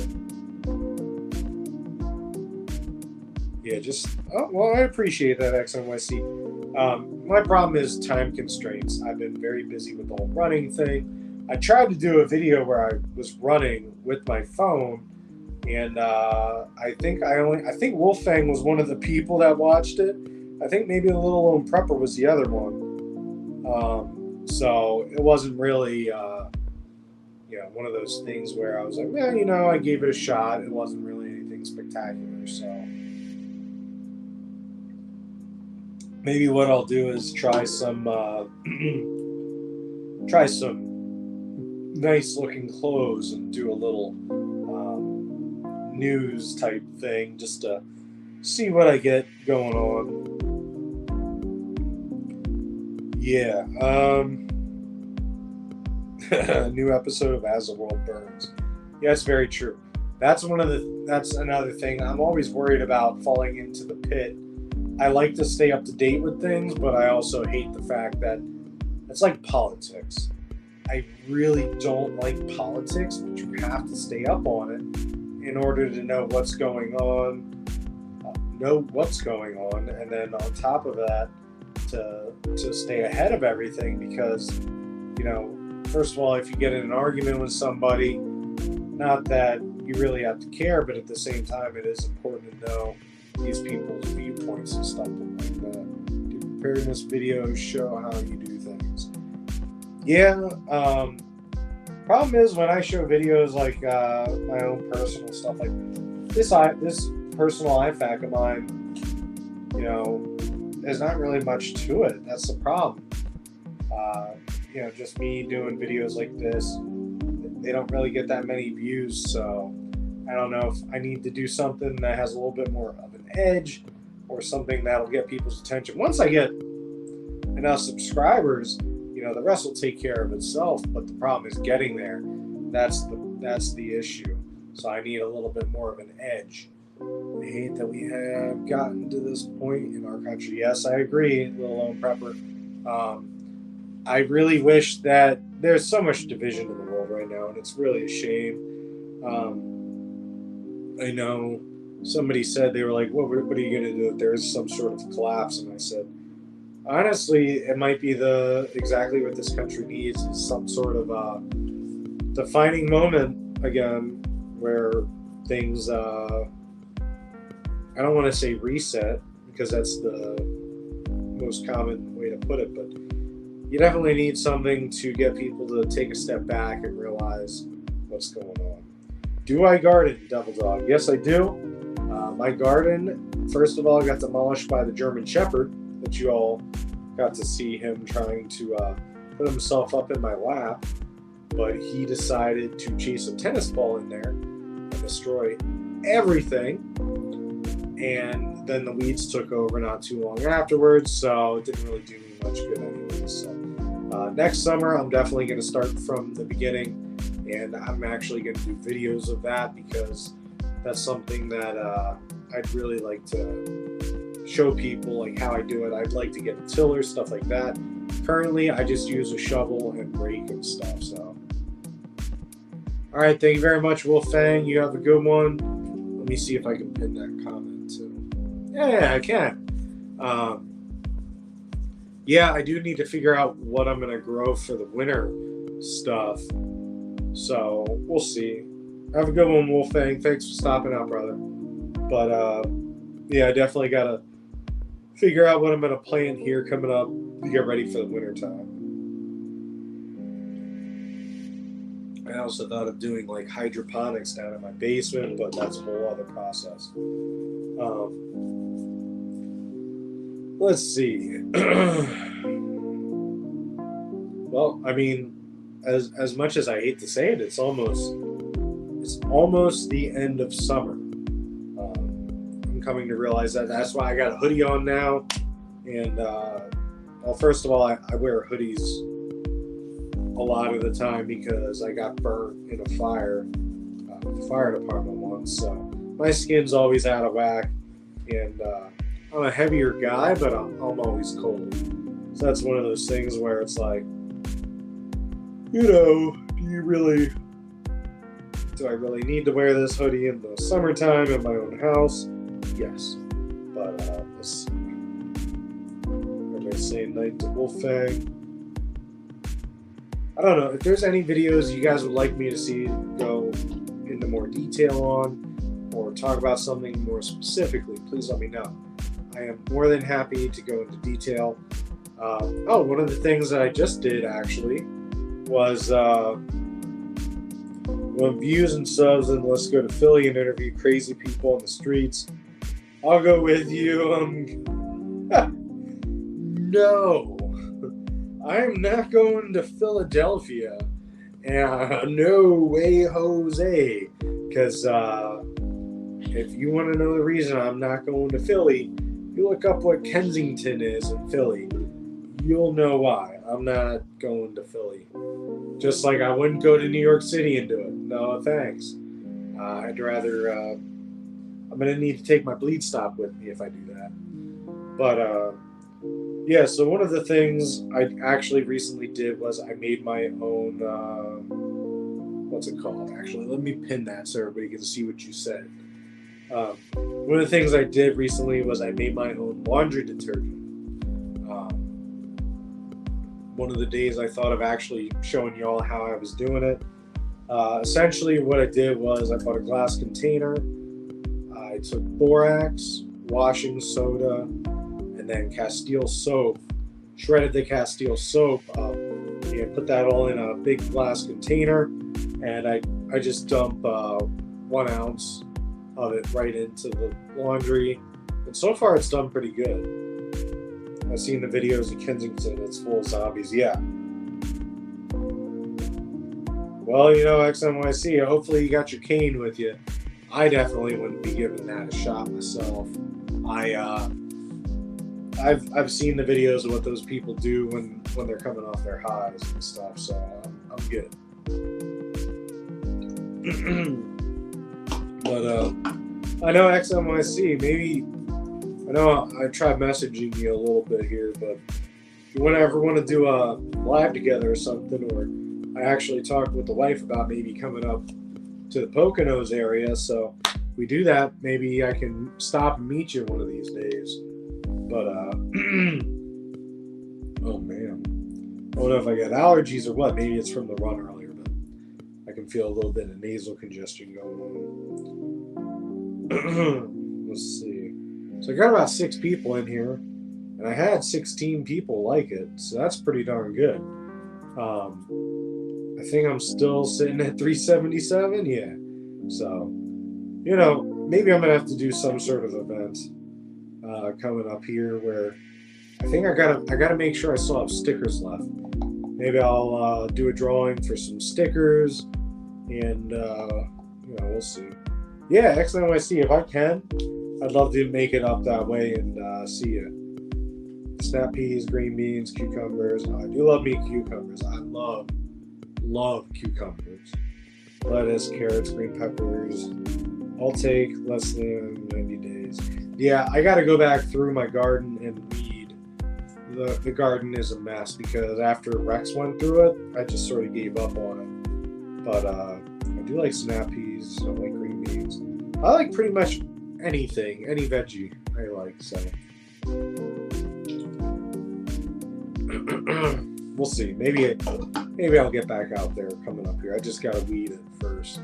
Yeah, I appreciate that, XNYC. My problem is time constraints. I've been very busy with the whole running thing. I tried to do a video where I was running with my phone, and I think Wolfang was one of the people that watched it. I think maybe the Little Lone Prepper was the other one. So it wasn't really, one of those things where I was like, I gave it a shot. It wasn't really anything spectacular. So maybe what I'll do is try some nice looking clothes and do a little news type thing just to see what I get going on. Yeah. New episode of As the World Burns. Yeah, it's very true. That's another thing. I'm always worried about falling into the pit. I like to stay up to date with things, but I also hate the fact that it's like politics. I really don't like politics, but you have to stay up on it in order to know what's going on, and then on top of that, to stay ahead of everything, because first of all, if you get in an argument with somebody, not that you really have to care, but at the same time, it is important to know these people's viewpoints and stuff like that. Do preparedness videos, show how you do things. Yeah, problem is when I show videos like my own personal stuff, like this personal IFAK of mine, there's not really much to it. That's the problem. Just me doing videos like this, they don't really get that many views, so I don't know if I need to do something that has a little bit more of an edge or something that'll get people's attention. Once I get enough subscribers, the rest will take care of itself, but the problem is getting there. That's the issue. So I need a little bit more of an edge. I hate that we have gotten to this point in our country. Yes, I agree, Little Lone Prepper. I really wish that there's so much division in the world right now, and it's really a shame. I know somebody said, they were like, what are you going to do if there's some sort of collapse? And I said, honestly, it might be exactly what this country needs, is some sort of defining moment again where things, I don't want to say reset, because that's the most common way to put it, but you definitely need something to get people to take a step back and realize what's going on. Do I garden, Devil Dog? Yes, I do. My garden, first of all, got demolished by the German Shepherd, that you all got to see him trying to put himself up in my lap, but he decided to chase a tennis ball in there and destroy everything. And then the weeds took over not too long afterwards, so it didn't really do me much good anyway. So next summer, I'm definitely going to start from the beginning, and I'm actually going to do videos of that, because that's something that I'd really like to show people, like how I do it. I'd like to get a tiller, stuff like that. Currently, I just use a shovel and rake and stuff. So, all right, thank you very much, Wolfang. You have a good one. Let me see if I can pin that comment too. Yeah, I can. Yeah, I do need to figure out what I'm going to grow for the winter stuff. So we'll see. Have a good one, Wolfang. Thanks for stopping out, brother. But yeah, I definitely got to figure out what I'm going to plant here coming up to get ready for the winter time. I also thought of doing like hydroponics down in my basement, but that's a whole other process. Let's see. Well, I mean, as much as I hate to say it, it's almost the end of summer. I'm coming to realize that. That's why I got a hoodie on now. And well, first of all, I wear hoodies a lot of the time because I got burnt in a fire with the fire department once. So my skin's always out of whack, and I'm a heavier guy, but I'm always cold. So that's one of those things where it's like, do I really need to wear this hoodie in the summertime in my own house? Yes. But this, everybody's saying night to Wolfang. I don't know if there's any videos you guys would like me to see go into more detail on, or talk about something more specifically. Please let me know. I am more than happy to go into detail. One of the things that I just did actually was views and subs, and let's go to Philly and interview crazy people on the streets. I'll go with you. No, I'm not going to Philadelphia. No way, Jose. Because if you want to know the reason I'm not going to Philly, you look up what Kensington is in Philly. You'll know why I'm not going to Philly. Just like I wouldn't go to New York City and do it. No, thanks. I'd rather. I'm gonna need to take my bleed stop with me if I do that. But yeah. So one of the things I actually recently did was I made my own. What's it called? Actually, let me pin that so everybody can see what you said. One of the things I did recently was I made my own laundry detergent. One of the days I thought of actually showing you all how I was doing it. Essentially what I did was I bought a glass container. I took borax, washing soda, and then Castile soap, shredded the Castile soap up, and put that all in a big glass container, and I just dump 1 ounce of it right into the laundry, and so far it's done pretty good. I've seen the videos of Kensington, it's full of zombies, yeah. Well, XNYC, hopefully you got your cane with you. I definitely wouldn't be giving that a shot myself. I've seen the videos of what those people do when they're coming off their highs and stuff, so I'm good. But I know XNYC, maybe I know I tried messaging you a little bit here, but if you ever want to do a live together or something, or I actually talked with the wife about maybe coming up to the Poconos area, so if we do that, maybe I can stop and meet you one of these days. But oh man, I don't know if I got allergies or what. Maybe it's from the run earlier, but I can feel a little bit of nasal congestion going on. Let's see. So I got about 6 people in here, and I had 16 people like it, so that's pretty darn good. I think I'm still sitting at 377, yeah. So, maybe I'm gonna have to do some sort of event coming up here where I think I gotta make sure I still have stickers left. Maybe I'll do a drawing for some stickers, and we'll see. Yeah, XNYC, if I can, I'd love to make it up that way and see you. Snap peas, green beans, cucumbers. I do love me cucumbers. I love cucumbers. Lettuce, carrots, green peppers. I'll take less than 90 days. Yeah, I got to go back through my garden and weed. The garden is a mess because after Rex went through it, I just sort of gave up on it. But I do like snap peas. I like green beans. I like pretty much anything, any veggie I like, so we'll see. Maybe I'll get back out there coming up here. I just gotta weed it first.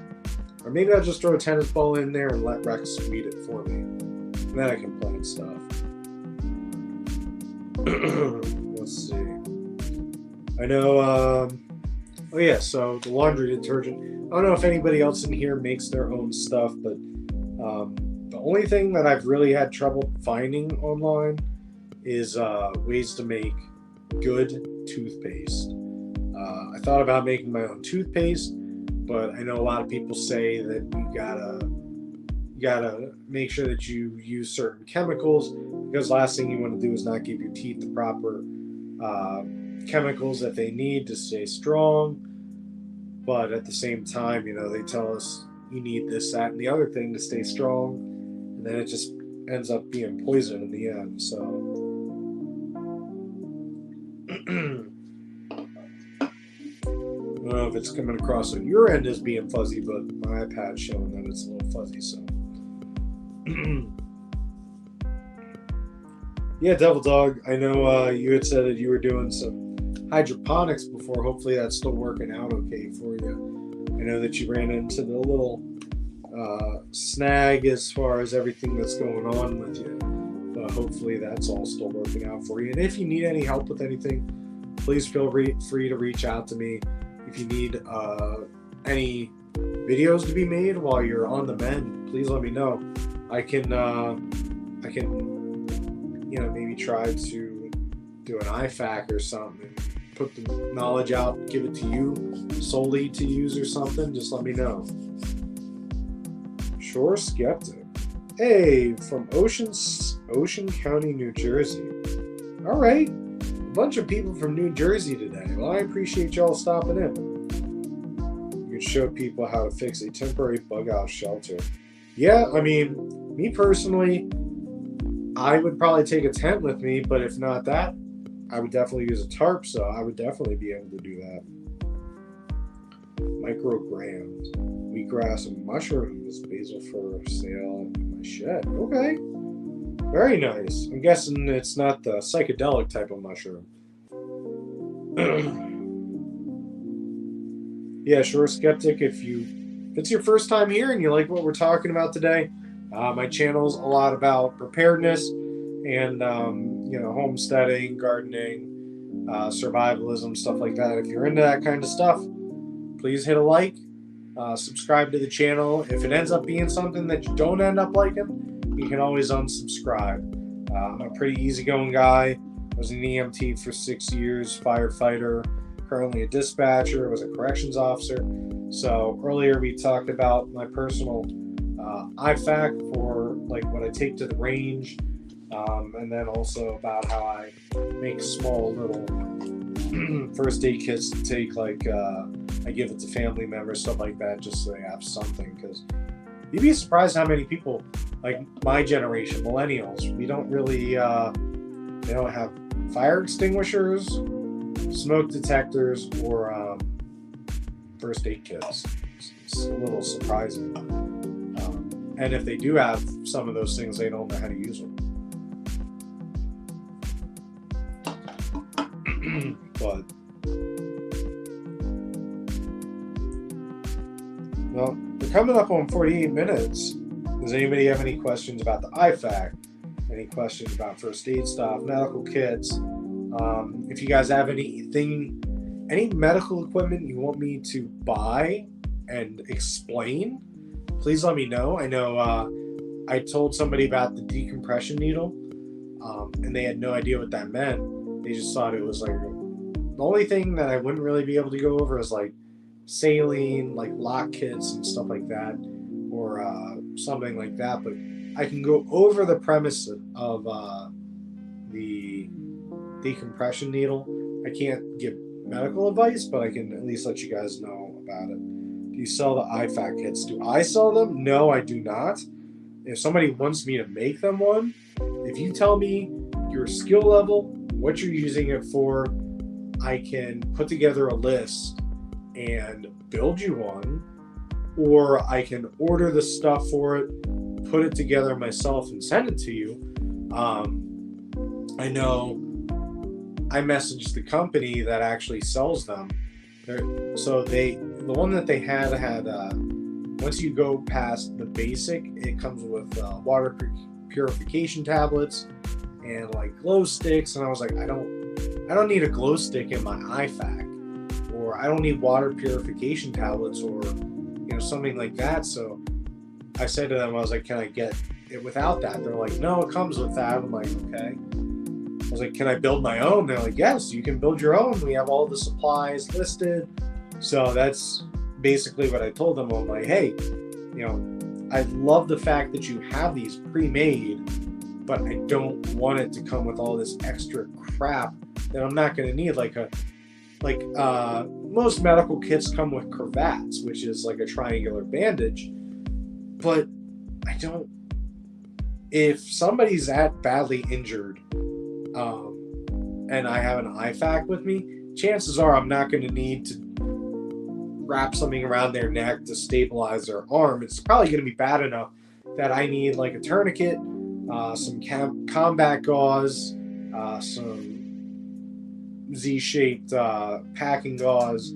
Or maybe I'll just throw a tennis ball in there and let Rex weed it for me. And then I can plant stuff. Let's see. I know, oh yeah, so the laundry detergent. I don't know if anybody else in here makes their own stuff, but the only thing that I've really had trouble finding online is ways to make good toothpaste. I thought about making my own toothpaste, but I know a lot of people say that you gotta make sure that you use certain chemicals, because last thing you want to do is not give your teeth the proper chemicals that they need to stay strong. But at the same time, they tell us you need this, that, and the other thing to stay strong. And then it just ends up being poison in the end. So I don't know if it's coming across on your end as being fuzzy, but my iPad's showing that it's a little fuzzy. So yeah, Devil Dog, I know you had said that you were doing some hydroponics before. Hopefully that's still working out okay for you. I know that you ran into the little snag as far as everything that's going on with you, but hopefully that's all still working out for you. And if you need any help with anything, please feel free to reach out to me. If you need any videos to be made while you're on the mend, please let me know. I can maybe try to do an IFAK or something, put the knowledge out, give it to you solely to use or something. Just let me know. Shore Skeptic. Hey, from Ocean County, New Jersey. All right. A bunch of people from New Jersey today. Well, I appreciate y'all stopping in. You can show people how to fix a temporary bug out shelter. Yeah, I mean, me personally, I would probably take a tent with me, but if not that, I would definitely use a tarp, so I would definitely be able to do that. Micrograms. Wheatgrass and mushrooms. Basil for sale in my shed. Okay. Very nice. I'm guessing it's not the psychedelic type of mushroom. Yeah, Shore Skeptic, if it's your first time here and you like what we're talking about today, my channel's a lot about preparedness and homesteading, gardening, survivalism, stuff like that. If you're into that kind of stuff, please hit a like, subscribe to the channel. If it ends up being something that you don't end up liking, you can always unsubscribe. I'm a pretty easygoing guy. I was an EMT for 6 years, firefighter, currently a dispatcher, was a corrections officer. So earlier we talked about my personal IFAK for like what I take to the range, and then also about how I make small little first aid kits to take, like I give it to family members, stuff like that, just so they have something. Because you'd be surprised how many people, like my generation, millennials, we don't really, they don't have fire extinguishers, smoke detectors, or first aid kits. It's a little surprising. And if they do have some of those things, they don't know how to use them. But well, we're coming up on 48 minutes. Does anybody have any questions about the IFAK? Any questions about first aid stuff, medical kits? If you guys have any medical equipment you want me to buy and explain, please let me know. I know I told somebody about the decompression needle, and they had no idea what that meant. They just thought it was like, the only thing that I wouldn't really be able to go over is like saline, like lock kits and stuff like that, or something like that. But I can go over the premise of the decompression needle. I can't give medical advice, but I can at least let you guys know about it. Do you sell the IFAK kits? Do I sell them? No, I do not. If somebody wants me to make them one, if you tell me your skill level, what you're using it for, I can put together a list and build you one, or I can order the stuff for it, put it together myself and send it to you. I know I messaged the company that actually sells them. The one that they had once you go past the basic, it comes with water purification tablets and like glow sticks. And I was like, I don't need a glow stick in my IFAK, or I don't need water purification tablets, or something like that. So I said to them, I was like, can I get it without that? They're like, no, it comes with that. I'm like, okay. I was like, can I build my own? They're like, yes, you can build your own. We have all the supplies listed. So that's basically what I told them. I'm like, hey, I love the fact that you have these pre-made, but I don't want it to come with all this extra crap that I'm not going to need. Most medical kits come with cravats, which is like a triangular bandage, but if somebody's that badly injured, and I have an IFAK with me, chances are I'm not going to need to wrap something around their neck to stabilize their arm. It's probably going to be bad enough that I need like a tourniquet, some combat gauze, some Z-shaped packing gauze,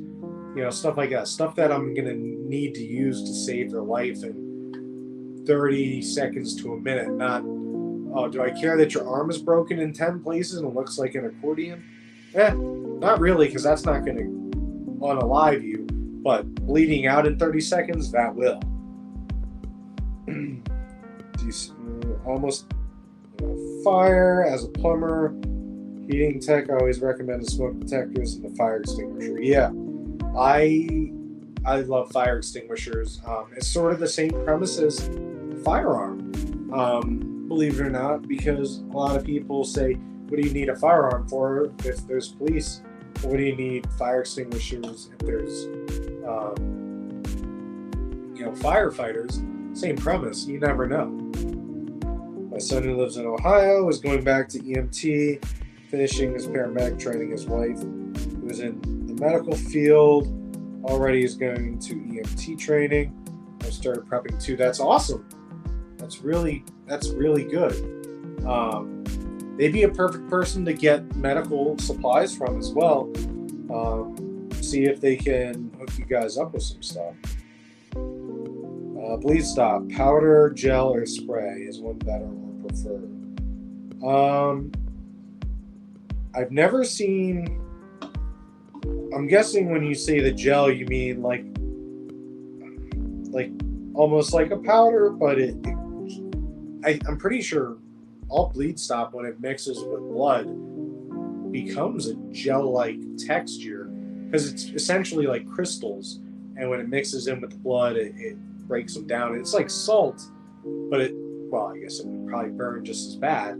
stuff like that. Stuff that I'm going to need to use to save their life in 30 seconds to a minute. Not, oh, do I care that your arm is broken in 10 places and it looks like an accordion? Not really, because that's not going to unalive you. But bleeding out in 30 seconds, that will. Almost fire as a plumber, heating tech. I always recommend smoke detectors and the fire extinguisher. Yeah, I love fire extinguishers. It's sort of the same premise as a firearm, believe it or not, because a lot of people say, "What do you need a firearm for if there's police? What do you need fire extinguishers if there's firefighters?" Same premise. You never know. My son, who lives in Ohio, is going back to EMT, finishing his paramedic training. His wife, who is in the medical field, already is going to EMT training. I started prepping too. That's awesome. That's really good. They'd be a perfect person to get medical supplies from as well. See if they can hook you guys up with some stuff. Bleed stop, powder, gel, or spray, is one better or preferred? I've never seen. I'm guessing when you say the gel, you mean like almost like a powder, but I'm pretty sure all bleed stop, when it mixes with blood, becomes a gel-like texture, because it's essentially like crystals, and when it mixes in with the blood, it breaks them down. It's like salt, but I guess it would probably burn just as bad,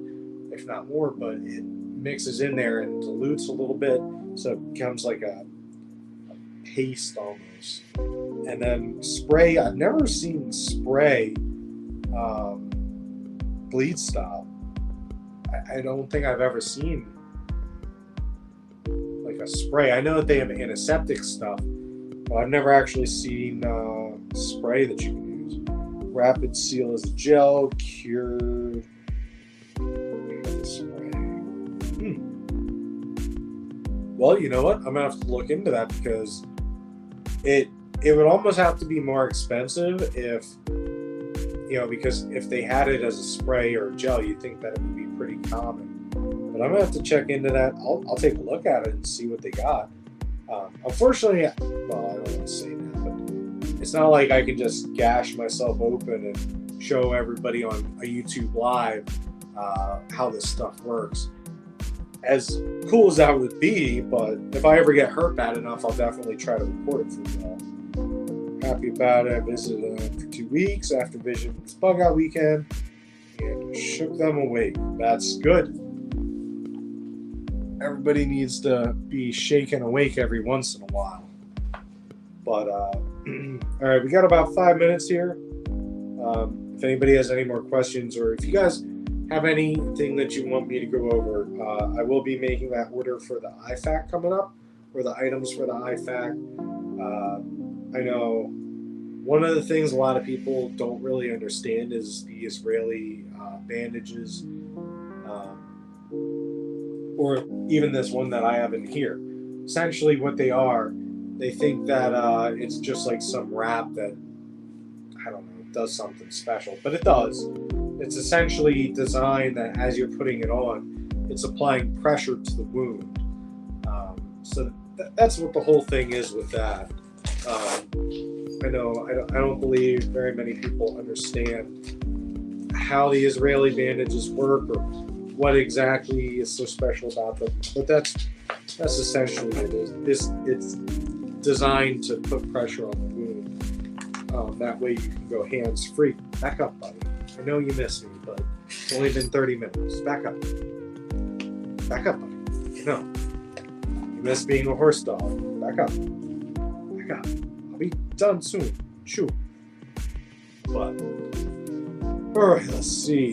if not more, but it mixes in there and dilutes a little bit, so it becomes like a paste almost. And then spray, I've never seen spray bleed stop. I don't think I've ever seen like a spray. I know that they have antiseptic stuff, but I've never actually seen spray that you can use. Rapid seal is gel, cured spray. Well, you know what? I'm gonna have to look into that, because it would almost have to be more expensive if because if they had it as a spray or a gel, you'd think that it would be pretty common. But I'm gonna have to check into that. I'll take a look at it and see what they got. Unfortunately, well, I don't want to say that, but it's not like I can just gash myself open and show everybody on a YouTube live how this stuff works. As cool as that would be, but if I ever get hurt bad enough, I'll definitely try to record it for you all. Happy about it. I visited for 2 weeks after Vision's bug out weekend and shook them awake. That's good. Everybody needs to be shaken awake every once in a while. But all right, we got about 5 minutes here. If anybody has any more questions, or if you guys have anything that you want me to go over, I will be making that order for the IFAK coming up, or the items for the IFAK. I know one of the things a lot of people don't really understand is the Israeli bandages, or even this one that I have in here. Essentially what they are, they think that it's just like some wrap that, I don't know, does something special, but it does. It's essentially designed that as you're putting it on, it's applying pressure to the wound. So that's what the whole thing is with that. I know I don't believe very many people understand how the Israeli bandages work, or what exactly is so special about them. But that's essentially what it is. It's designed to put pressure on the wound. That way you can go hands-free. Back up, buddy. I know you miss me, but it's only been 30 minutes. Back up. Back up, buddy. No. You miss being a horse dog. Back up. Back up. I'll be done soon. Shoo. But All right, let's see.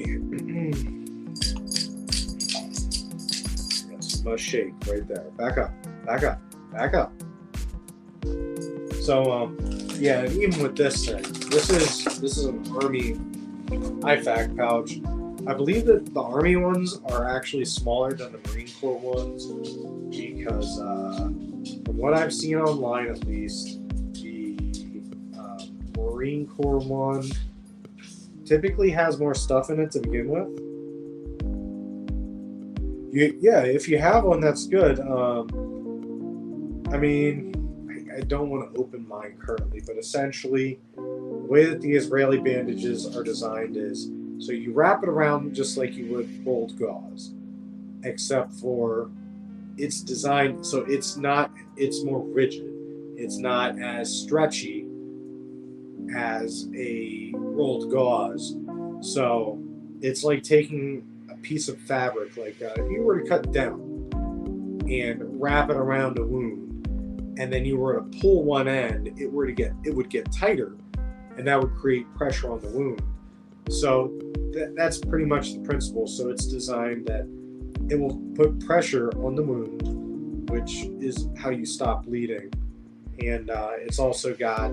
Yes, you must shake right there. Back up, back up, back up. So, yeah, and even with this thing, this is an Army IFAK pouch. I believe that the Army ones are actually smaller than the Marine Corps ones because, from what I've seen online at least, the Marine Corps one typically has more stuff in it to begin with. Yeah, if you have one, that's good. I mean, I don't want to open mine currently, but essentially, the way that the Israeli bandages are designed is so you wrap it around just like you would rolled gauze, except for it's designed so it's more rigid. It's not as stretchy as a rolled gauze. So it's like taking a piece of fabric, like if you were to cut down and wrap it around a wound, and then you were to pull one end, it would get tighter, and that would create pressure on the wound. So that's pretty much the principle. So it's designed that it will put pressure on the wound, which is how you stop bleeding. And it's also got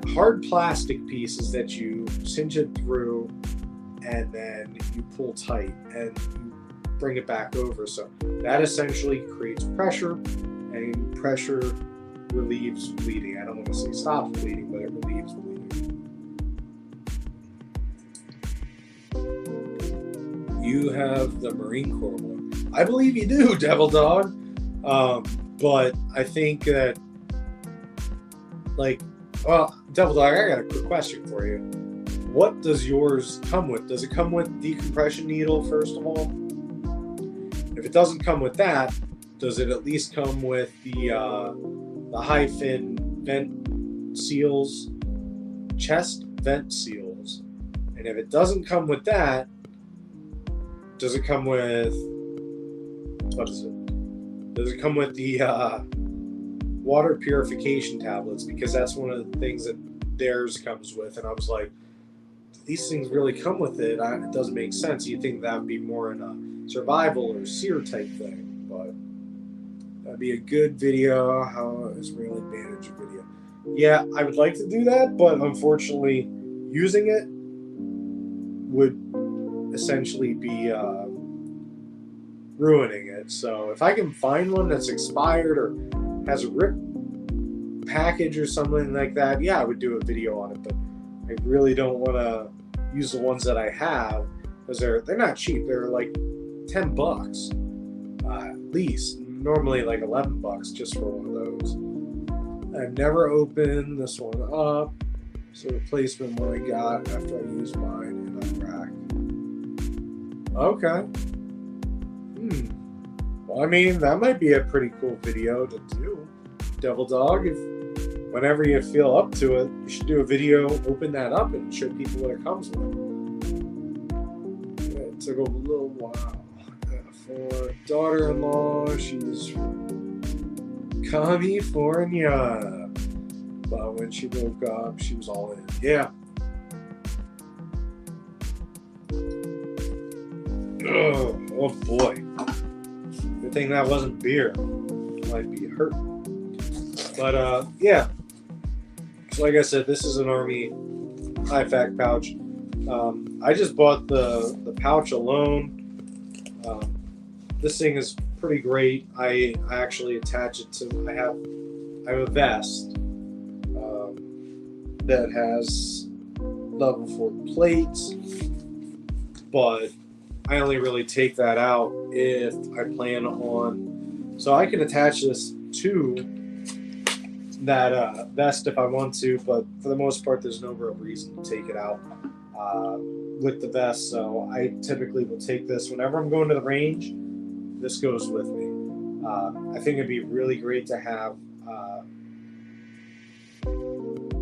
hard plastic pieces that you cinch it through, and then you pull tight and you bring it back over. So that essentially creates pressure, and pressure relieves bleeding. I don't want to say stops bleeding, but it relieves bleeding. You have the Marine Corps one. I believe you do, Devil Dog. But I think that, Devil Dog, I got a quick question for you. What does yours come with? Does it come with decompression needle, first of all? If it doesn't come with that, does it at least come with the high fin vent seals, chest vent seals? And if it doesn't come with that, does it come with, what is it? Does it come with the water purification tablets? Because that's one of the things that theirs comes with. And I was like, these things really come with it? It doesn't make sense. You'd think that would be more in a survival or SEER type thing. But that'd be a good video, how Israeli bandage video. Yeah, I would like to do that, but unfortunately, using it would essentially be ruining it. So if I can find one that's expired or has a ripped package or something like that, yeah, I would do a video on it. But I really don't want to use the ones that I have because they're not cheap. They're like $10 at least. Normally like $11 just for one of those. I've never opened this one up. It's a replacement one I got after I used mine in Iraq. Okay. Well, I mean, that might be a pretty cool video to do. Devil Dog, whenever you feel up to it, you should do a video, open that up, and show people what it comes with. Yeah, it took a little while. For daughter-in-law, she's from California. But when she woke up, she was all in. Yeah. Oh boy. Good thing that wasn't beer. Might be hurt. But yeah. So like I said, this is an Army IFAK pouch. I just bought the pouch alone. This thing is pretty great. I actually attach it to. I have a vest that has level 4 plates, but I only really take that out if I plan on. So I can attach this to that vest if I want to, but for the most part, there's no real reason to take it out with the vest. So I typically will take this whenever I'm going to the range. This goes with me. I think it'd be really great to have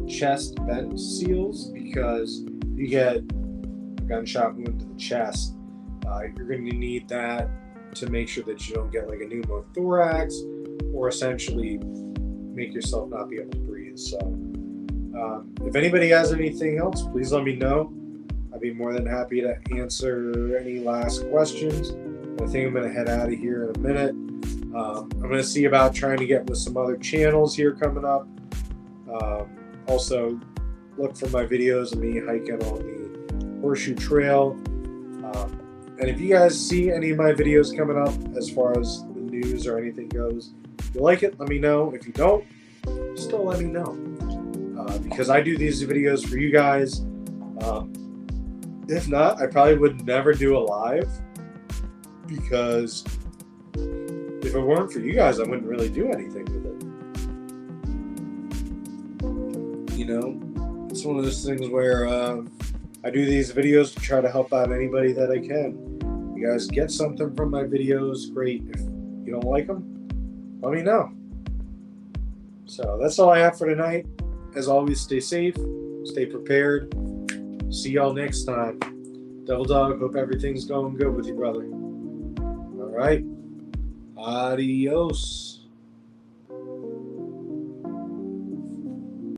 chest vent seals, because you get a gunshot wound to the chest, you're going to need that to make sure that you don't get like a pneumothorax or essentially make yourself not be able to breathe. So If anybody has anything else, please let me know. I'd be more than happy to answer any last questions. I think I'm going to head out of here in a minute. I'm going to see about trying to get with some other channels here coming up. Also, look for my videos of me hiking on the Horseshoe Trail. And if you guys see any of my videos coming up as far as the news or anything goes, if you like it, let me know. If you don't, still let me know. Because I do these videos for you guys. If not, I probably would never do a live, because if it weren't for you guys, I wouldn't really do anything with it. You know, it's one of those things where I do these videos to try to help out anybody that I can. You guys get something from my videos, great. If you don't like them, let me know. So that's all I have for tonight. As always, stay safe, stay prepared. See y'all next time. Devil Dog, hope everything's going good with you, brother. All right. Adios.